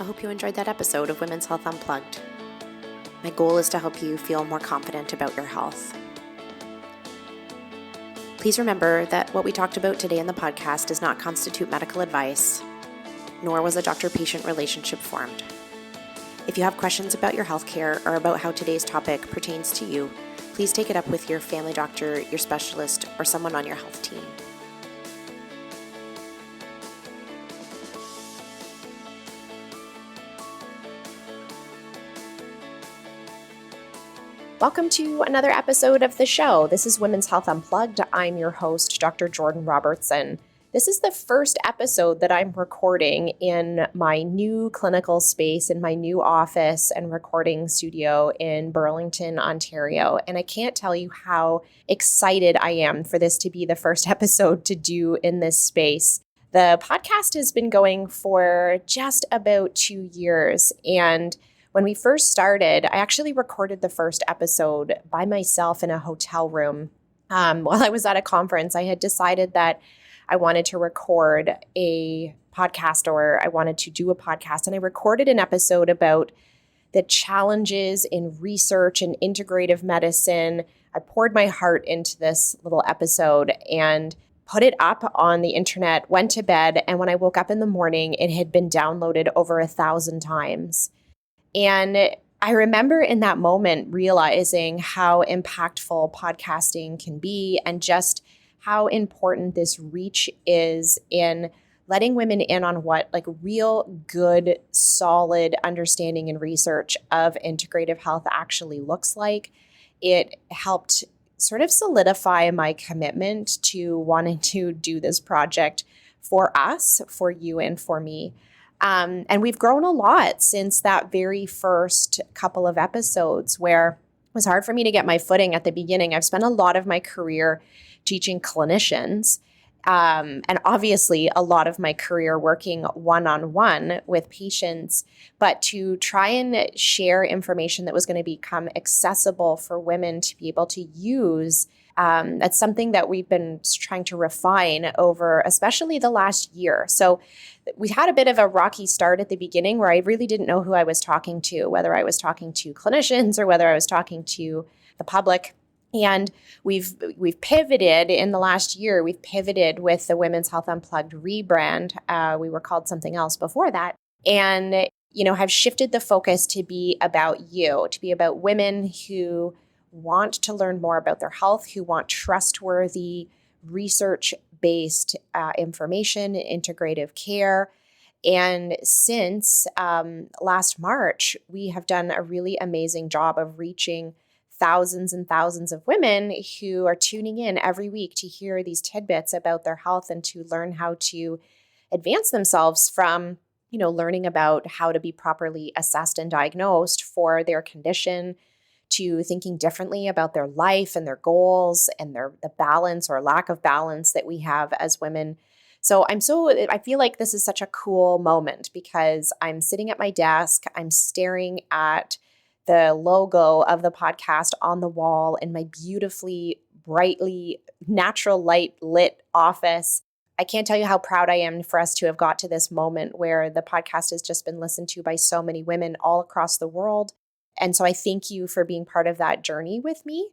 I hope you enjoyed that episode of Women's Health Unplugged. My goal is to help you feel more confident about your health. Please remember that what we talked about today in the podcast does not constitute medical advice, nor was a doctor-patient relationship formed. If you have questions about your healthcare or about how today's topic pertains to you, please take it up with your family doctor, your specialist, or someone on your health team. Welcome to another episode of the show. This is Women's Health Unplugged. I'm your host, Dr. Jordan Robertson. This is the first episode that I'm recording in my new clinical space, in my new office and recording studio in Burlington, Ontario. And I can't tell you how excited I am for this to be the first episode to do in this space. The podcast has been going for just about 2 years, and when we first started, I actually recorded the first episode by myself in a hotel room. While I was at a conference, I had decided that I wanted to record a podcast, or I wanted to do a podcast, and I recorded an episode about the challenges in research and integrative medicine. I poured my heart into this little episode and put it up on the internet, went to bed, and when I woke up in the morning, it had been downloaded over 1,000 times. And I remember in that moment realizing how impactful podcasting can be and just how important this reach is in letting women in on what real good, solid understanding and research of integrative health actually looks like. It helped sort of solidify my commitment to wanting to do this project for us, for you, and for me. And we've grown a lot since that very first couple of episodes where it was hard for me to get my footing at the beginning. I've spent a lot of my career teaching clinicians, and obviously a lot of my career working one-on-one with patients, but to try and share information that was going to become accessible for women to be able to use. That's something that we've been trying to refine over especially the last year. So we had a bit of a rocky start at the beginning where I really didn't know who I was talking to, whether I was talking to clinicians or whether I was talking to the public. And we've pivoted in the last year. We've pivoted with the Women's Health Unplugged rebrand. We were called something else before that. And, have shifted the focus to be about you, to be about women who want to learn more about their health, who want trustworthy, research-based information, integrative care. And since last March, we have done a really amazing job of reaching thousands and thousands of women who are tuning in every week to hear these tidbits about their health and to learn how to advance themselves from, learning about how to be properly assessed and diagnosed for their condition, to thinking differently about their life and their goals and the balance or lack of balance that we have as women. So I feel like this is such a cool moment because I'm sitting at my desk, I'm staring at the logo of the podcast on the wall in my beautifully, brightly, natural light lit office. I can't tell you how proud I am for us to have got to this moment where the podcast has just been listened to by so many women all across the world. And so I thank you for being part of that journey with me.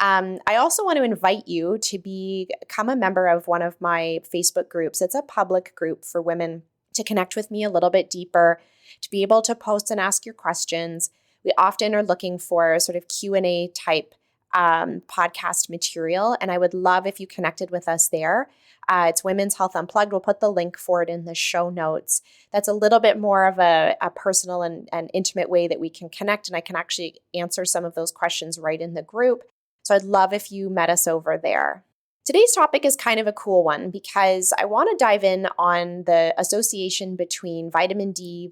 I also want to invite you to become a member of one of my Facebook groups. It's a public group for women to connect with me a little bit deeper, to be able to post and ask your questions. We often are looking for sort of Q&A type podcast material, and I would love if you connected with us there. It's Women's Health Unplugged. We'll put the link for it in the show notes. That's a little bit more of a personal and intimate way that we can connect, and I can actually answer some of those questions right in the group. So I'd love if you met us over there. Today's topic is kind of a cool one because I want to dive in on the association between vitamin D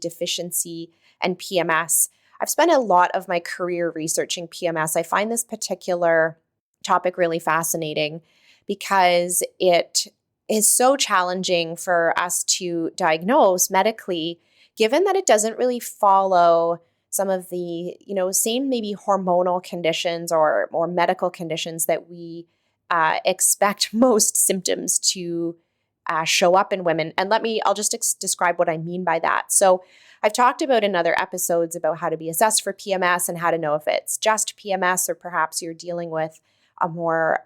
deficiency, and PMS. I've spent a lot of my career researching PMS. I find this particular topic really fascinating because it is so challenging for us to diagnose medically, given that it doesn't really follow some of the, same maybe hormonal conditions or medical conditions that we expect most symptoms to show up in women. And I'll just describe what I mean by that. So I've talked about in other episodes about how to be assessed for PMS and how to know if it's just PMS or perhaps you're dealing with a more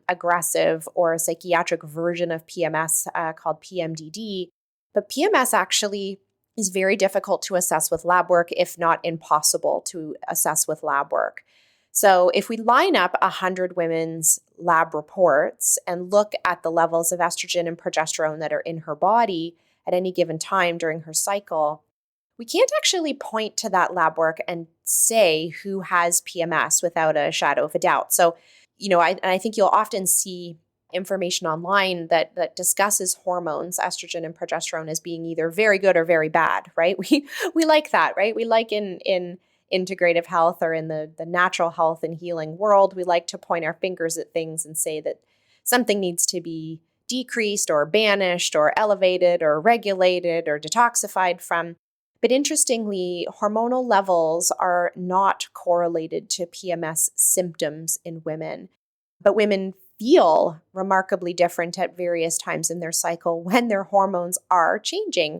aggressive or a psychiatric version of PMS called PMDD. But PMS actually is very difficult to assess with lab work, if not impossible to assess with lab work. So if we line up 100 women's lab reports and look at the levels of estrogen and progesterone that are in her body at any given time during her cycle, we can't actually point to that lab work and say who has PMS without a shadow of a doubt. So, I think you'll often see information online that discusses hormones, estrogen and progesterone, as being either very good or very bad, right? We like that, right? We like in integrative health or in the natural health and healing world, we like to point our fingers at things and say that something needs to be decreased or banished or elevated or regulated or detoxified from. But interestingly, hormonal levels are not correlated to PMS symptoms in women. But women feel remarkably different at various times in their cycle when their hormones are changing.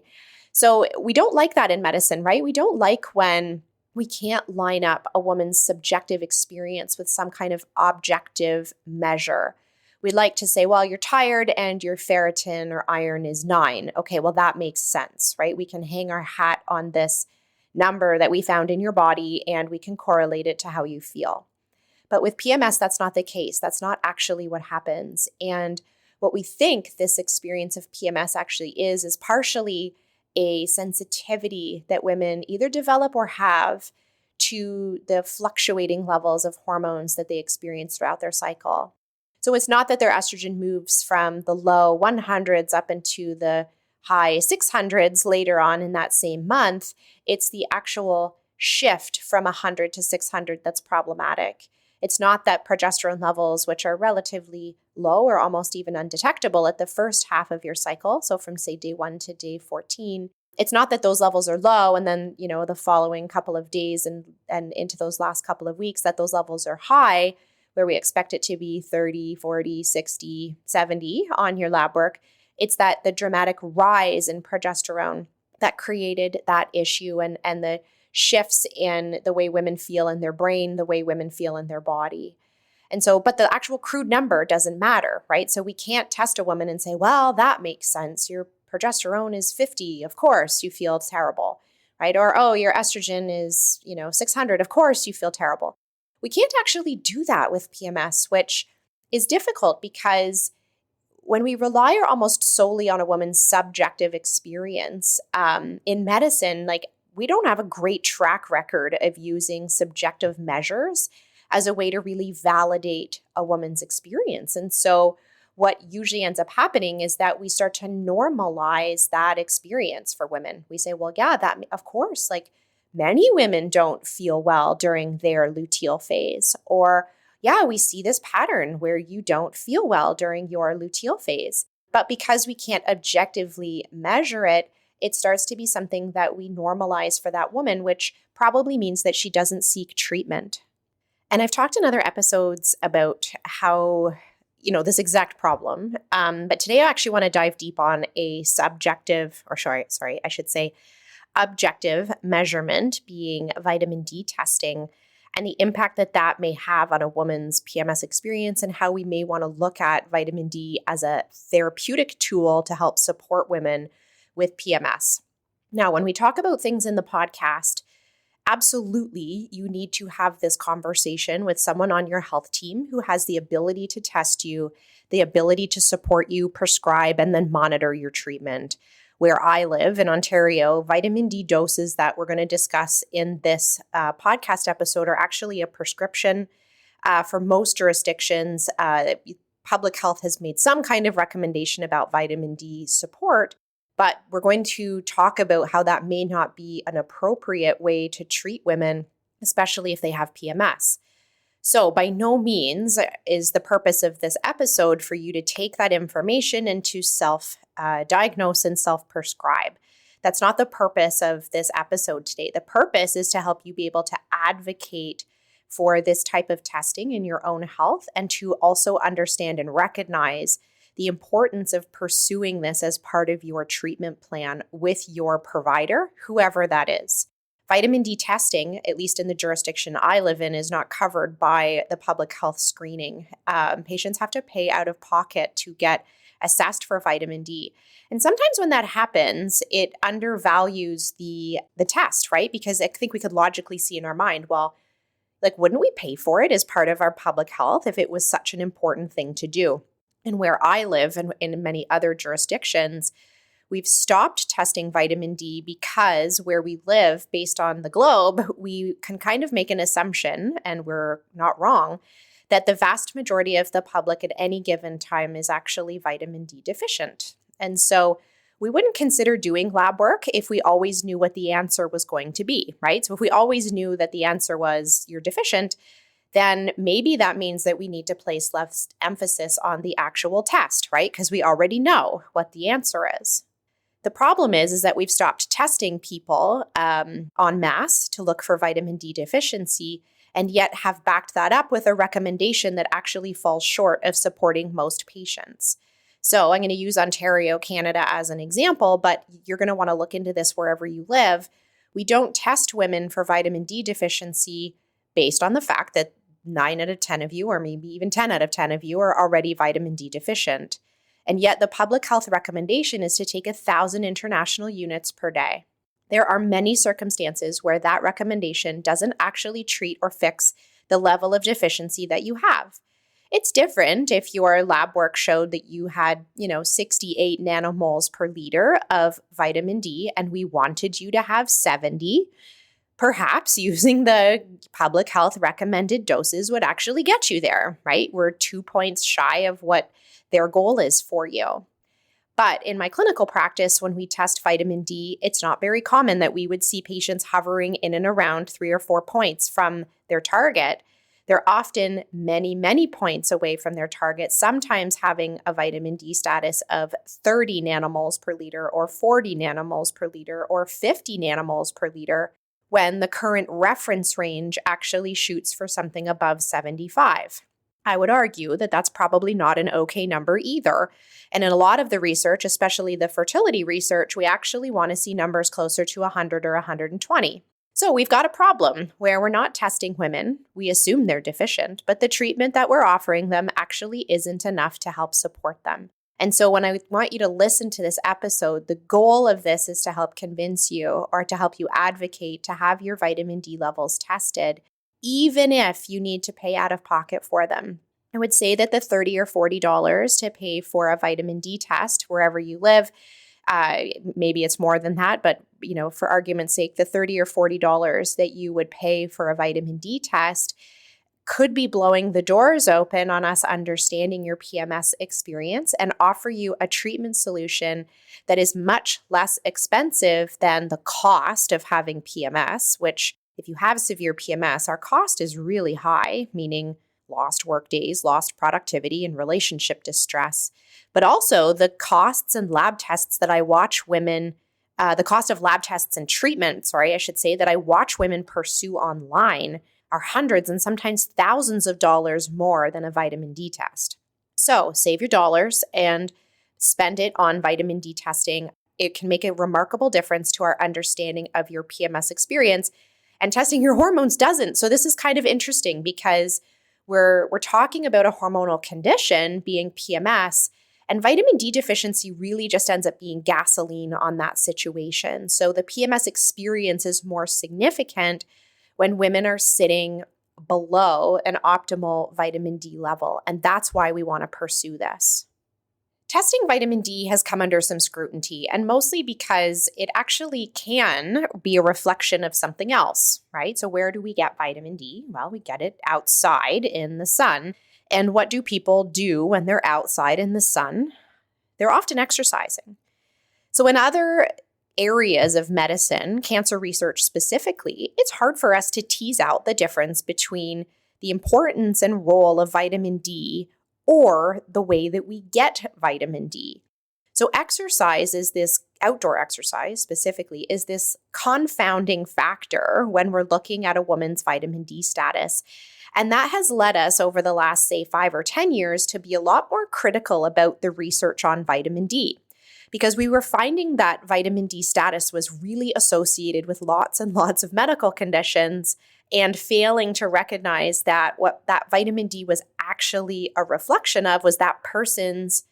So we don't like that in medicine, right? We don't like when we can't line up a woman's subjective experience with some kind of objective measure. We like to say, well, you're tired and your ferritin or iron is 9. Okay, well, that makes sense, right? We can hang our hat on this number that we found in your body and we can correlate it to how you feel. But with PMS, that's not the case. That's not actually what happens. And what we think this experience of PMS actually is partially a sensitivity that women either develop or have to the fluctuating levels of hormones that they experience throughout their cycle. So it's not that their estrogen moves from the low 100s up into the high 600s later on in that same month. It's the actual shift from 100 to 600 that's problematic. It's not that progesterone levels, which are relatively low or almost even undetectable at the first half of your cycle, so from say day 1 to day 14, it's not that those levels are low and then, the following couple of days and into those last couple of weeks that those levels are high, where we expect it to be 30, 40, 60, 70 on your lab work. It's that the dramatic rise in progesterone that created that issue and the shifts in the way women feel in their brain, the way women feel in their body. And so, but the actual crude number doesn't matter, right? So we can't test a woman and say, well, that makes sense. Your progesterone is 50. Of course, you feel terrible, right? Or, oh, your estrogen is, 600. Of course, you feel terrible. We can't actually do that with PMS, which is difficult because when we rely almost solely on a woman's subjective experience in medicine, we don't have a great track record of using subjective measures as a way to really validate a woman's experience. And so what usually ends up happening is that we start to normalize that experience for women. We say, well, yeah, that of course, many women don't feel well during their luteal phase. Or, yeah, we see this pattern where you don't feel well during your luteal phase. But because we can't objectively measure it, it starts to be something that we normalize for that woman, which probably means that she doesn't seek treatment. And I've talked in other episodes about how, this exact problem. But today I actually want to dive deep on a objective measurement, being vitamin D testing, and the impact that may have on a woman's PMS experience and how we may want to look at vitamin D as a therapeutic tool to help support women with PMS. Now, when we talk about things in the podcast, absolutely, you need to have this conversation with someone on your health team who has the ability to test you, the ability to support you, prescribe, and then monitor your treatment. Where I live in Ontario, vitamin D doses that we're going to discuss in this podcast episode are actually a prescription for most jurisdictions. Public health has made some kind of recommendation about vitamin D support, but we're going to talk about how that may not be an appropriate way to treat women, especially if they have PMS. So by no means is the purpose of this episode for you to take that information and to self-diagnose and self-prescribe. That's not the purpose of this episode today. The purpose is to help you be able to advocate for this type of testing in your own health and to also understand and recognize the importance of pursuing this as part of your treatment plan with your provider, whoever that is. Vitamin D testing, at least in the jurisdiction I live in, is not covered by the public health screening. Patients have to pay out of pocket to get assessed for vitamin D. And sometimes when that happens, it undervalues the test, right? Because I think we could logically see in our mind, well, like, wouldn't we pay for it as part of our public health if it was such an important thing to do? And where I live and in many other jurisdictions, we've stopped testing vitamin D because where we live, based on the globe, we can kind of make an assumption, and we're not wrong, that the vast majority of the public at any given time is actually vitamin D deficient. And so we wouldn't consider doing lab work if we always knew what the answer was going to be, right? So if we always knew that the answer was you're deficient, then maybe that means that we need to place less emphasis on the actual test, right? Because we already know what the answer is. The problem is that we've stopped testing people en masse to look for vitamin D deficiency, and yet have backed that up with a recommendation that actually falls short of supporting most patients. So I'm going to use Ontario, Canada as an example, but you're going to want to look into this wherever you live. We don't test women for vitamin D deficiency based on the fact that 9 out of 10 of you, or maybe even 10 out of 10 of you, are already vitamin D deficient. And yet the public health recommendation is to take 1,000 international units per day. There are many circumstances where that recommendation doesn't actually treat or fix the level of deficiency that you have. It's different if your lab work showed that you had, 68 nanomoles per liter of vitamin D and we wanted you to have 70. Perhaps using the public health recommended doses would actually get you there, right? We're 2 points shy of what their goal is for you. But in my clinical practice, when we test vitamin D, it's not very common that we would see patients hovering in and around 3 or 4 points from their target. They're often many, many points away from their target, sometimes having a vitamin D status of 30 nanomoles per liter or 40 nanomoles per liter or 50 nanomoles per liter, when the current reference range actually shoots for something above 75. I would argue that that's probably not an okay number either. And in a lot of the research, especially the fertility research, we actually want to see numbers closer to 100 or 120. So we've got a problem where we're not testing women. We assume they're deficient, but the treatment that we're offering them actually isn't enough to help support them. And so when I want you to listen to this episode, the goal of this is to help convince you or to help you advocate to have your vitamin D levels tested, even if you need to pay out of pocket for them. I would say that the $30 or $40 to pay for a vitamin D test wherever you live, maybe it's more than that, but for argument's sake, the $30 or $40 that you would pay for a vitamin D test could be blowing the doors open on us understanding your PMS experience and offer you a treatment solution that is much less expensive than the cost of having PMS, which if you have severe PMS, our cost is really high, meaning lost work days, lost productivity, and relationship distress. But also the costs and lab tests that I watch women, the cost of lab tests and treatment, that I watch women pursue online are hundreds and sometimes thousands of dollars more than a vitamin D test. So save your dollars and spend it on vitamin D testing. It can make a remarkable difference to our understanding of your PMS experience, and testing your hormones doesn't. So this is kind of interesting because we're talking about a hormonal condition being PMS, and vitamin D deficiency really just ends up being gasoline on that situation. So the PMS experience is more significant when women are sitting below an optimal vitamin D level, and that's why we want to pursue this. Testing vitamin D has come under some scrutiny, and mostly because it actually can be a reflection of something else, right? So where do we get vitamin D? Well, we get it outside in the sun. And what do people do when they're outside in the sun? They're often exercising. So in other areas of medicine, cancer research specifically, it's hard for us to tease out the difference between the importance and role of vitamin D or the way that we get vitamin D. So exercise is this, outdoor exercise specifically, is this confounding factor when we're looking at a woman's vitamin D status. And that has led us over the last, say, 5 or 10 years to be a lot more critical about the research on vitamin D, because we were finding that vitamin D status was really associated with lots and lots of medical conditions, and failing to recognize that what that vitamin D was actually a reflection of was that person's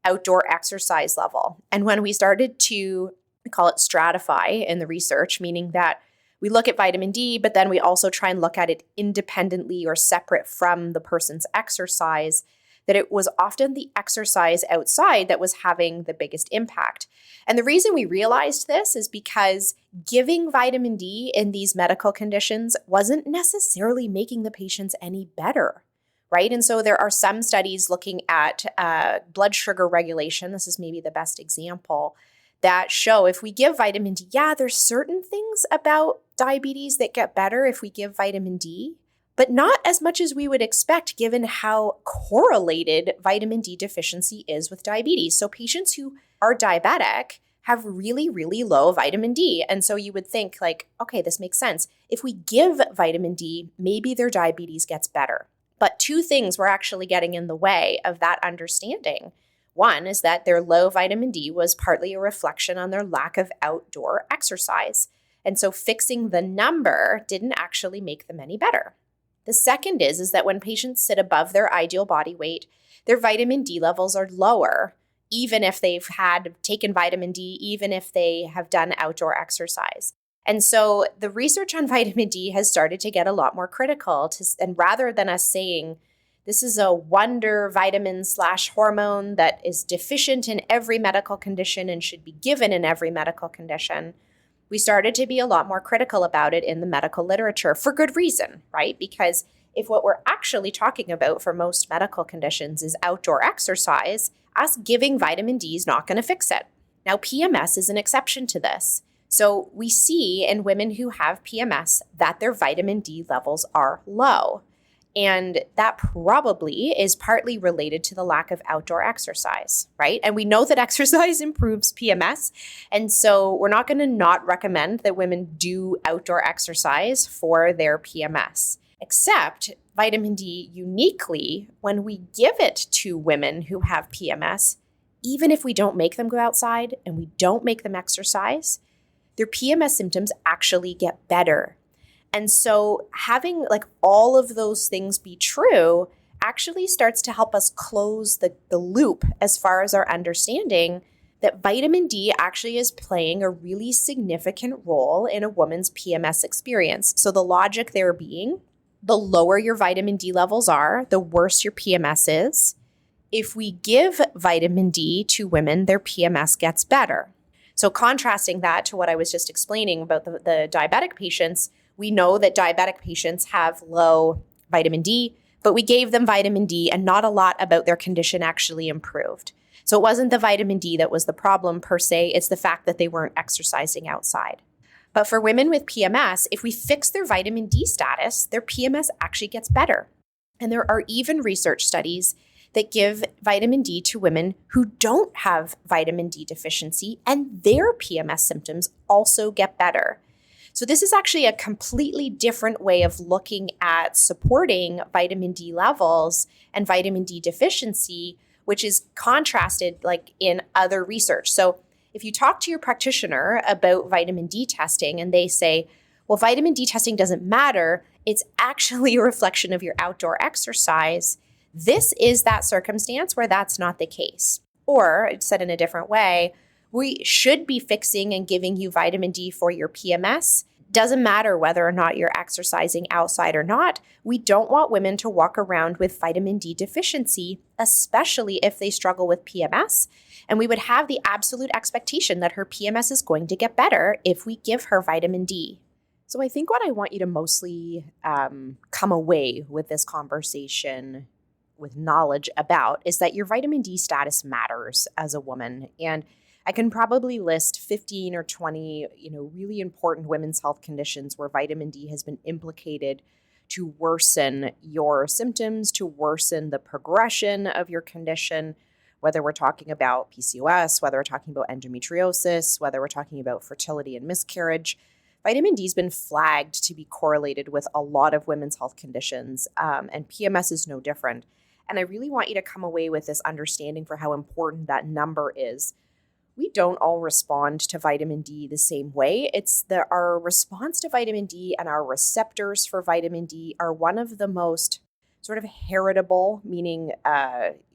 outdoor exercise level. And when we started to, we call it stratify in the research, meaning that we look at vitamin D, but then we also try and look at it independently or separate from the person's exercise, that it was often the exercise outside that was having the biggest impact. And the reason we realized this is because giving vitamin D in these medical conditions wasn't necessarily making the patients any better, right? And so there are some studies looking at blood sugar regulation. This is maybe the best example, that show if we give vitamin D, there's certain things about diabetes that get better if we give vitamin D, but not as much as we would expect given how correlated vitamin D deficiency is with diabetes. So patients who are diabetic have really, really low vitamin D. And so you would think like, okay, this makes sense. If we give vitamin D, maybe their diabetes gets better. But two things were actually getting in the way of that understanding. One is that their low vitamin D was partly a reflection on their lack of outdoor exercise. And so fixing the number didn't actually make them any better. The second is that when patients sit above their ideal body weight, their vitamin D levels are lower, even if they've had taken vitamin D, even if they have done outdoor exercise. And so the research on vitamin D has started to get a lot more critical. And rather than us saying, this is a wonder vitamin/hormone that is deficient in every medical condition and should be given in every medical condition, we started to be a lot more critical about it in the medical literature for good reason, right? Because if what we're actually talking about for most medical conditions is outdoor exercise, us giving vitamin D is not going to fix it. Now, PMS is an exception to this. So we see in women who have PMS that their vitamin D levels are low. And that probably is partly related to the lack of outdoor exercise, right? And we know that exercise improves PMS. And so we're not going to not recommend that women do outdoor exercise for their PMS, except vitamin D uniquely, when we give it to women who have PMS, even if we don't make them go outside and we don't make them exercise, their PMS symptoms actually get better. And so having like all of those things be true actually starts to help us close the loop as far as our understanding that vitamin D actually is playing a really significant role in a woman's PMS experience. So the logic there being, the lower your vitamin D levels are, the worse your PMS is. If we give vitamin D to women, their PMS gets better. So contrasting that to what I was just explaining about the diabetic patients, we know that diabetic patients have low vitamin D, but we gave them vitamin D and not a lot about their condition actually improved. So it wasn't the vitamin D that was the problem per se, it's the fact that they weren't exercising outside. But for women with PMS, if we fix their vitamin D status, their PMS actually gets better. And there are even research studies that give vitamin D to women who don't have vitamin D deficiency, and their PMS symptoms also get better. So this is actually a completely different way of looking at supporting vitamin D levels and vitamin D deficiency, which is contrasted like in other research. So if you talk to your practitioner about vitamin D testing and they say, well, vitamin D testing doesn't matter, it's actually a reflection of your outdoor exercise, this is that circumstance where that's not the case. Or, said in a different way, we should be fixing and giving you vitamin D for your PMS. Doesn't matter whether or not you're exercising outside or not. We don't want women to walk around with vitamin D deficiency, especially if they struggle with PMS. And we would have the absolute expectation that her PMS is going to get better if we give her vitamin D. So I think what I want you to mostly come away with this conversation with knowledge about is that your vitamin D status matters as a woman. And I can probably list 15 or 20, really important women's health conditions where vitamin D has been implicated to worsen your symptoms, to worsen the progression of your condition, whether we're talking about PCOS, whether we're talking about endometriosis, whether we're talking about fertility and miscarriage. Vitamin D has been flagged to be correlated with a lot of women's health conditions, and PMS is no different. And I really want you to come away with this understanding for how important that number is. We don't all respond to vitamin D the same way. Our response to vitamin D and our receptors for vitamin D are one of the most sort of heritable, meaning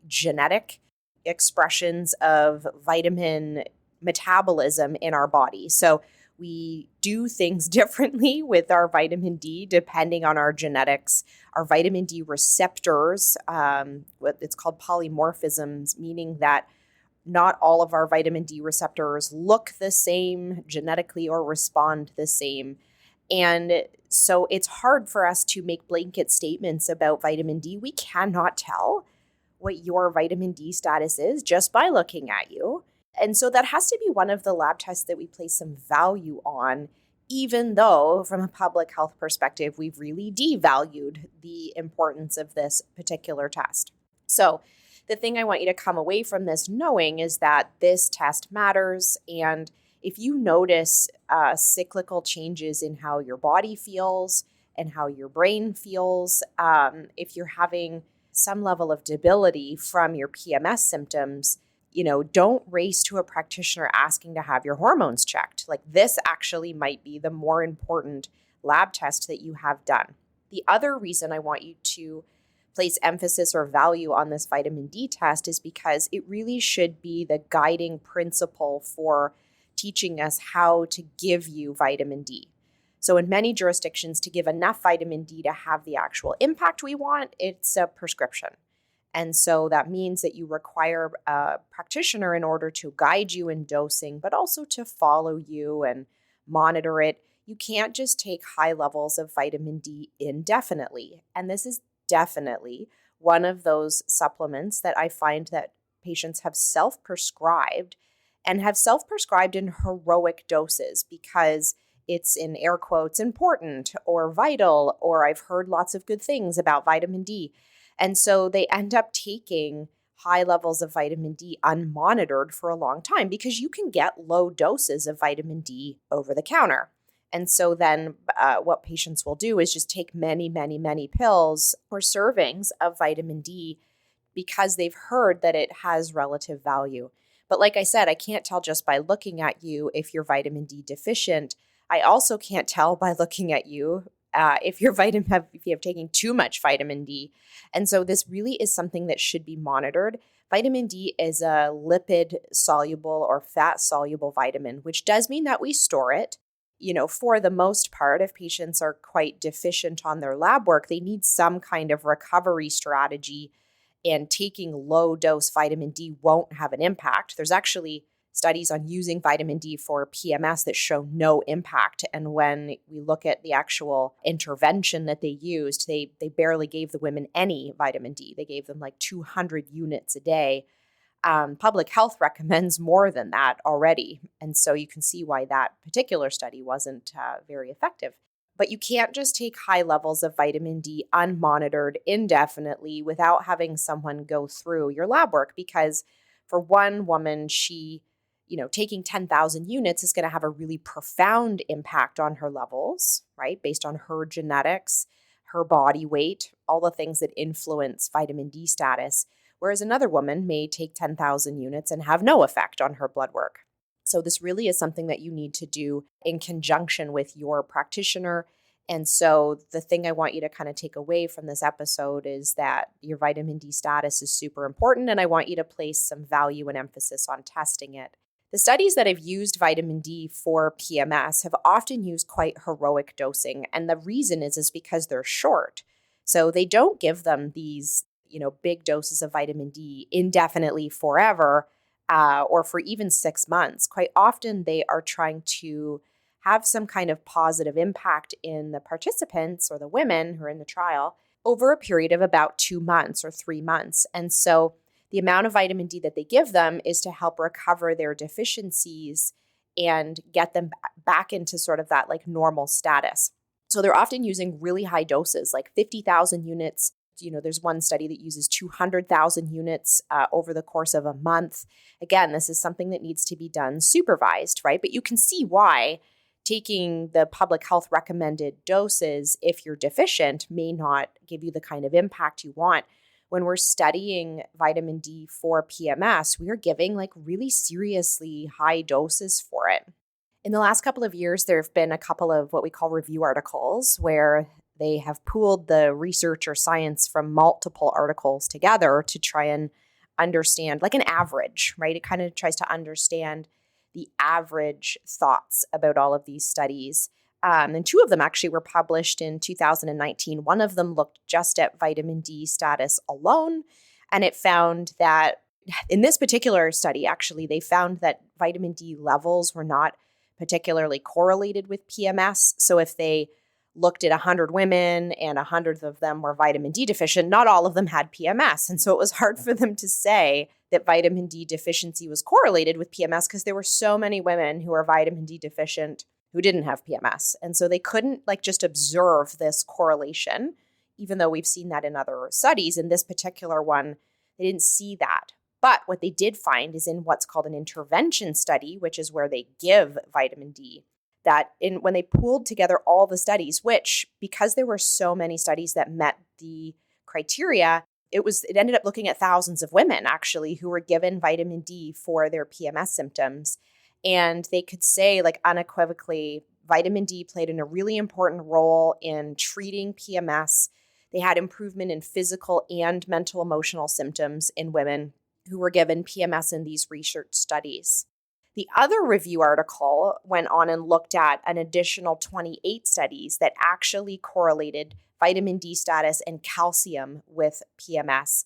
genetic expressions of vitamin metabolism in our body. So we do things differently with our vitamin D depending on our genetics. Our vitamin D receptors, what it's called polymorphisms, meaning that not all of our vitamin D receptors look the same genetically or respond the same. And so it's hard for us to make blanket statements about vitamin D. We cannot tell what your vitamin D status is just by looking at you. And so that has to be one of the lab tests that we place some value on, even though from a public health perspective, we've really devalued the importance of this particular test. So the thing I want you to come away from this knowing is that this test matters. And if you notice cyclical changes in how your body feels and how your brain feels, if you're having some level of debility from your PMS symptoms, don't race to a practitioner asking to have your hormones checked. Like, this actually might be the more important lab test that you have done. The other reason I want you to place emphasis or value on this vitamin D test is because it really should be the guiding principle for teaching us how to give you vitamin D. So in many jurisdictions, to give enough vitamin D to have the actual impact we want, it's a prescription. And so that means that you require a practitioner in order to guide you in dosing, but also to follow you and monitor it. You can't just take high levels of vitamin D indefinitely. And this is definitely one of those supplements that I find that patients have self-prescribed and have self-prescribed in heroic doses because it's, in air quotes, important or vital, or I've heard lots of good things about vitamin D. And so they end up taking high levels of vitamin D unmonitored for a long time because you can get low doses of vitamin D over the counter. And so then what patients will do is just take many, many, many pills or servings of vitamin D because they've heard that it has relative value. But like I said, I can't tell just by looking at you if you're vitamin D deficient. I also can't tell by looking at you if you have taken too much vitamin D. And so this really is something that should be monitored. Vitamin D is a lipid soluble or fat soluble vitamin, which does mean that we store it. For the most part, if patients are quite deficient on their lab work, they need some kind of recovery strategy, and taking low dose vitamin D won't have an impact. There's actually studies on using vitamin D for PMS that show no impact. And when we look at the actual intervention that they used, they barely gave the women any vitamin D. They gave them like 200 units a day. Public health recommends more than that already. And so you can see why that particular study wasn't very effective. But you can't just take high levels of vitamin D unmonitored indefinitely without having someone go through your lab work, because for one woman, taking 10,000 units is going to have a really profound impact on her levels, right? Based on her genetics, her body weight, all the things that influence vitamin D status. Whereas another woman may take 10,000 units and have no effect on her blood work. So this really is something that you need to do in conjunction with your practitioner. And so the thing I want you to kind of take away from this episode is that your vitamin D status is super important, and I want you to place some value and emphasis on testing it. The studies that have used vitamin D for PMS have often used quite heroic dosing. And the reason is because they're short. So they don't give them these, big doses of vitamin D indefinitely forever, or for even 6 months. Quite often they are trying to have some kind of positive impact in the participants or the women who are in the trial over a period of about 2 months or 3 months. And so the amount of vitamin D that they give them is to help recover their deficiencies and get them back into sort of that like normal status. So they're often using really high doses, like 50,000 units. There's one study that uses 200,000 units over the course of a month. Again, this is something that needs to be done supervised, right? But you can see why taking the public health recommended doses, if you're deficient, may not give you the kind of impact you want. When we're studying vitamin D for PMS, we are giving like really seriously high doses for it. In the last couple of years, there have been a couple of what we call review articles where they have pooled the research or science from multiple articles together to try and understand like an average, right? It kind of tries to understand the average thoughts about all of these studies. And two of them actually were published in 2019. One of them looked just at vitamin D status alone, and it found that in this particular study, actually, they found that vitamin D levels were not particularly correlated with PMS. So if they looked at 100 women and 100 of them were vitamin D deficient, not all of them had PMS. And so it was hard for them to say that vitamin D deficiency was correlated with PMS because there were so many women who are vitamin D deficient who didn't have PMS. And so they couldn't like just observe this correlation, even though we've seen that in other studies. In this particular one, they didn't see that. But what they did find is in what's called an intervention study, which is where they give vitamin D, that when they pooled together all the studies, which because there were so many studies that met the criteria, it ended up looking at thousands of women actually who were given vitamin D for their PMS symptoms. And they could say like unequivocally, vitamin D played in a really important role in treating PMS. They had improvement in physical and mental emotional symptoms in women who were given PMS in these research studies. The other review article went on and looked at an additional 28 studies that actually correlated vitamin D status and calcium with PMS.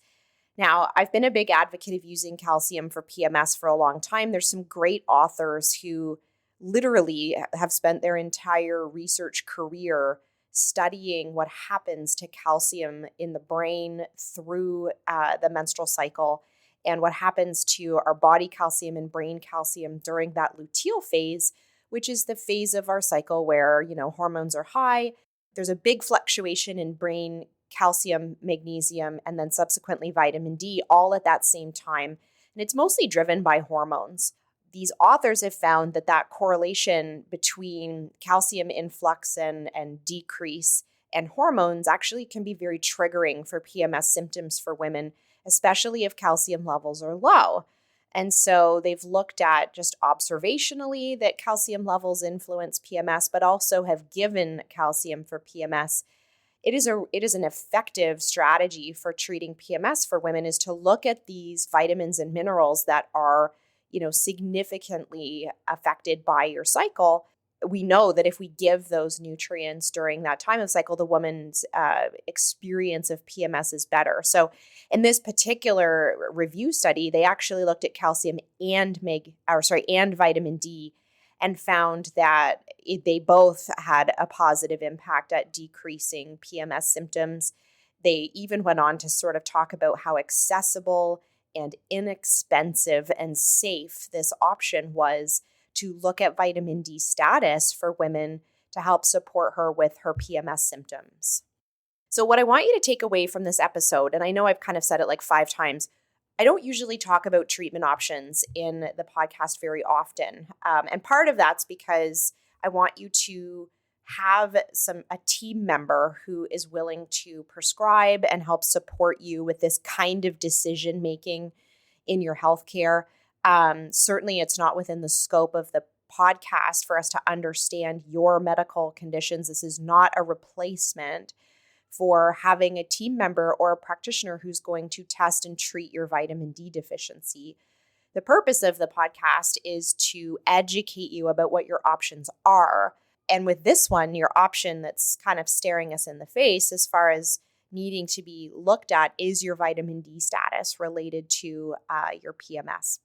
Now, I've been a big advocate of using calcium for PMS for a long time. There's some great authors who literally have spent their entire research career studying what happens to calcium in the brain through the menstrual cycle and what happens to our body calcium and brain calcium during that luteal phase, which is the phase of our cycle where, hormones are high. There's a big fluctuation in brain calcium, magnesium, and then subsequently vitamin D all at that same time. And it's mostly driven by hormones. These authors have found that correlation between calcium influx and decrease and hormones actually can be very triggering for PMS symptoms for women, especially if calcium levels are low. And so they've looked at just observationally that calcium levels influence PMS, but also have given calcium for PMS. It is an effective strategy for treating PMS for women is to look at these vitamins and minerals that are, significantly affected by your cycle. We know that if we give those nutrients during that time of cycle, the woman's experience of PMS is better. So in this particular review study, they actually looked at calcium and vitamin D and found that they both had a positive impact at decreasing PMS symptoms. They even went on to sort of talk about how accessible and inexpensive and safe this option was to look at vitamin D status for women to help support her with her PMS symptoms. So what I want you to take away from this episode, and I know I've kind of said it like 5 times, I don't usually talk about treatment options in the podcast very often. And part of that's because I want you to have a team member who is willing to prescribe and help support you with this kind of decision making in your healthcare. Certainly, it's not within the scope of the podcast for us to understand your medical conditions. This is not a replacement for having a team member or a practitioner who's going to test and treat your vitamin D deficiency. The purpose of the podcast is to educate you about what your options are. And with this one, your option that's kind of staring us in the face as far as needing to be looked at is your vitamin D status related to your PMS.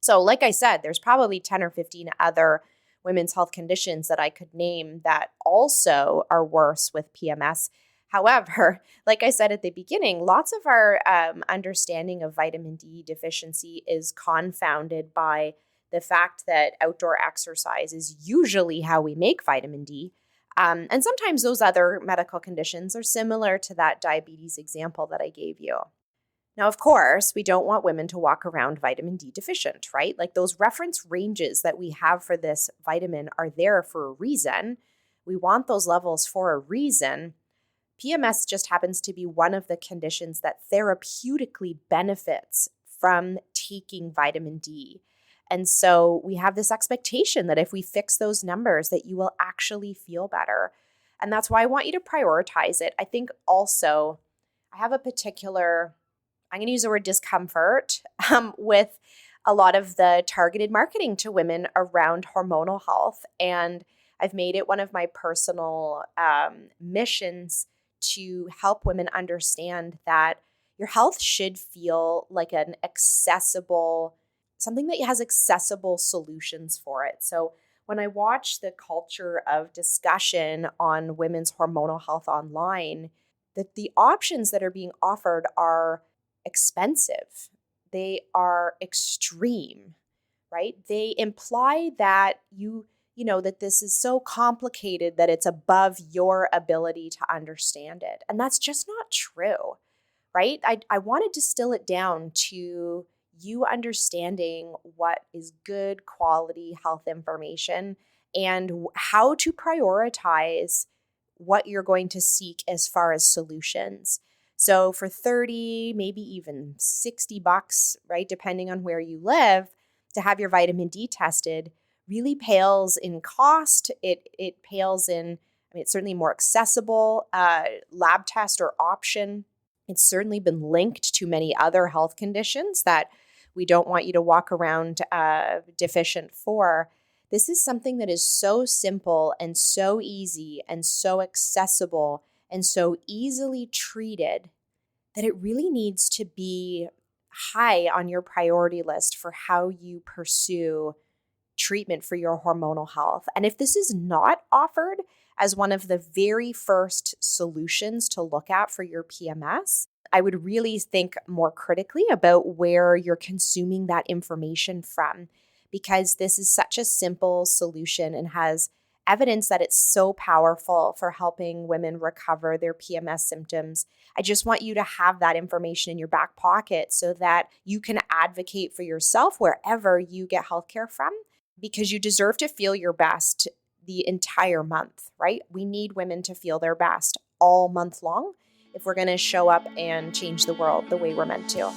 So like I said, there's probably 10 or 15 other women's health conditions that I could name that also are worse with PMS. However, like I said at the beginning, lots of our understanding of vitamin D deficiency is confounded by the fact that outdoor exercise is usually how we make vitamin D. And sometimes those other medical conditions are similar to that diabetes example that I gave you. Now, of course, we don't want women to walk around vitamin D deficient, right? Like those reference ranges that we have for this vitamin are there for a reason. We want those levels for a reason. PMS just happens to be one of the conditions that therapeutically benefits from taking vitamin D. And so we have this expectation that if we fix those numbers, that you will actually feel better. And that's why I want you to prioritize it. I think also I have a particular, I'm going to use the word discomfort with a lot of the targeted marketing to women around hormonal health. And I've made it one of my personal missions to help women understand that your health should feel like an accessible, something that has accessible solutions for it. So when I watch the culture of discussion on women's hormonal health online, that the options that are being offered are expensive. They are extreme, right? They imply that that this is so complicated that it's above your ability to understand it. And that's just not true, right? I want to distill it down to you understanding what is good quality health information and how to prioritize what you're going to seek as far as solutions. So for 30, maybe even $60, right, depending on where you live, to have your vitamin D tested really pales in cost. It pales in, it's certainly more accessible lab test or option. It's certainly been linked to many other health conditions that we don't want you to walk around deficient for. This is something that is so simple and so easy and so accessible and so easily treated that it really needs to be high on your priority list for how you pursue treatment for your hormonal health. And if this is not offered as one of the very first solutions to look at for your PMS, I would really think more critically about where you're consuming that information from, because this is such a simple solution and has evidence that it's so powerful for helping women recover their PMS symptoms. I just want you to have that information in your back pocket so that you can advocate for yourself wherever you get healthcare from, because you deserve to feel your best the entire month, right? We need women to feel their best all month long if we're going to show up and change the world the way we're meant to.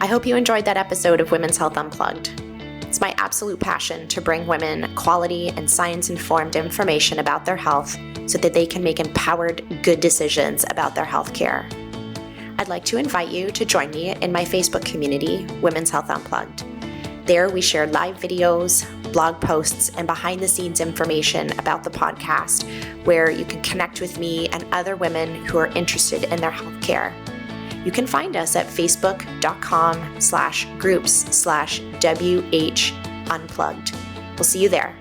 I hope you enjoyed that episode of Women's Health Unplugged. It's my absolute passion to bring women quality and science-informed information about their health so that they can make empowered, good decisions about their health care. I'd like to invite you to join me in my Facebook community, Women's Health Unplugged. There we share live videos, blog posts, and behind-the-scenes information about the podcast, where you can connect with me and other women who are interested in their health care. You can find us at facebook.com/groups/WH Unplugged. We'll see you there.